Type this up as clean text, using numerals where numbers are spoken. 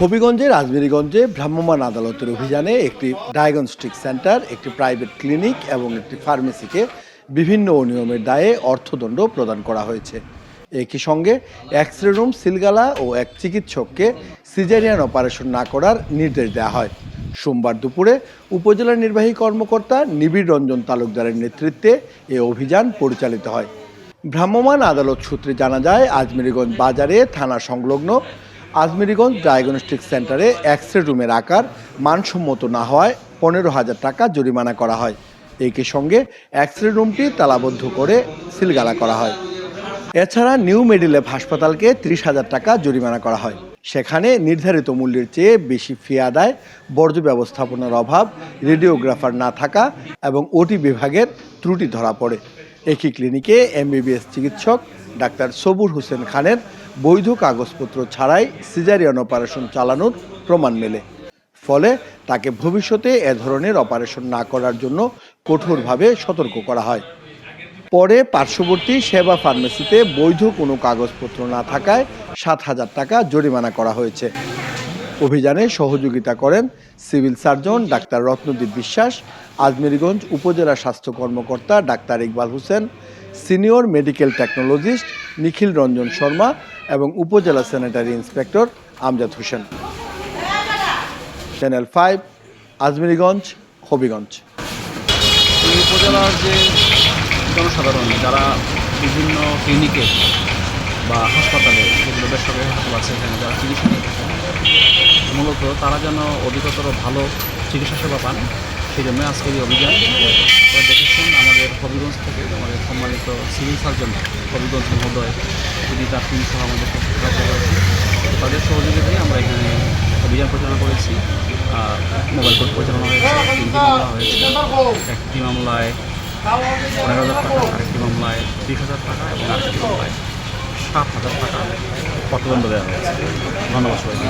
হবিগঞ্জের আজমেরীগঞ্জে ভ্রাম্যমাণ আদালতের অভিযানে একটি ডায়াগনস্টিক সেন্টার, একটি প্রাইভেট ক্লিনিক এবং একটি ফার্মেসিকে বিভিন্ন অনিয়মের দায়ে অর্থদণ্ড প্রদান করা হয়েছে। একই সঙ্গে এক্স রে রুম সিলগালা ও এক চিকিৎসককে সিজারিয়ান অপারেশন না করার নির্দেশ দেওয়া হয়। সোমবার দুপুরে উপজেলা নির্বাহী কর্মকর্তা নিবিড় রঞ্জন তালুকদারের নেতৃত্বে এ অভিযান পরিচালিত হয়। ভ্রাম্যমাণ আদালত সূত্রে জানা যায়, আজমেরীগঞ্জ বাজারে থানা সংলগ্ন আজমেরীগঞ্জ ডায়াগনস্টিক সেন্টারে এক্স রে রুমের আকার মানসম্মত না হওয়ায় 15,000 টাকা জরিমানা করা হয়। একই সঙ্গে এক্স রে রুমটি তালাবদ্ধ করে সিলগালা করা হয়। এছাড়া নিউ মেডিলেভ হাসপাতালকে 30,000 টাকা জরিমানা করা হয়। সেখানে নির্ধারিত মূল্যের চেয়ে বেশি ফি আদায়, বর্জ্য ব্যবস্থাপনার অভাব, রেডিওগ্রাফার না থাকা এবং ওটি বিভাগের ত্রুটি ধরা পড়ে। একই ক্লিনিকে এমবিবিএস চিকিৎসক ডাক্তার সবুর হোসেন খানের বৈধ কাগজপত্র ছাড়াই সিজারিয়ান অপারেশন চালানোর প্রমাণ মেলে। ফলে তাকে ভবিষ্যতে এ ধরনের অপারেশন না করার জন্য কঠোরভাবে সতর্ক করা হয়। পরে পার্শ্ববর্তী সেবা ফার্মেসিতে বৈধ কোনো কাগজপত্র না থাকায় 7,000 টাকা জরিমানা করা হয়েছে। অভিযানে সহযোগিতা করেন সিভিল সার্জন ডাক্তার রত্নদীপ বিশ্বাস, আজমেরীগঞ্জ উপজেলা স্বাস্থ্য কর্মকর্তা doctor Iqbal Hossain, senior medical technologist Nikhil Ranjan Sharma এবং উপজেলা sanitary inspector Amjad Hossain. Channel 5, Ajmiriganj, Habiganj. উপজেলার যে জনসাধারণ যারা বিভিন্ন ক্লিনিকে বা হাসপাতালে, যেগুলো বেসরকারি হাসপাতাল আছে, সেখানে যারা চিকিৎসা নিয়ে থাকেন, মূলত তারা যেন অধিকতর ভালো চিকিৎসা সেবা পান, সেই জন্য আজকের এই অভিযান। আপনারা দেখেছেন আমাদের হবিগঞ্জ থেকে আমাদের সম্মানিত সিভিল সার্জন হবিগঞ্জ মহোদয়, তিনি তার টিম সহ আমাদের সাহায্য করেছেন। তাদের সহযোগিতায় আমরা এখানে অভিযান পরিচালনা করেছি। মোবাইল কোর্ট পরিচালনা হয়েছে, 3টি মামলা হয়েছে। একটি মামলায় 15,000 টাকা, আরেকটি মামলায় 30,000 টাকা এবং আরেকটি মামলায় 7,000 টাকা অর্থদণ্ড দেওয়া হয়েছে। ধন্যবাদ সবাইকে।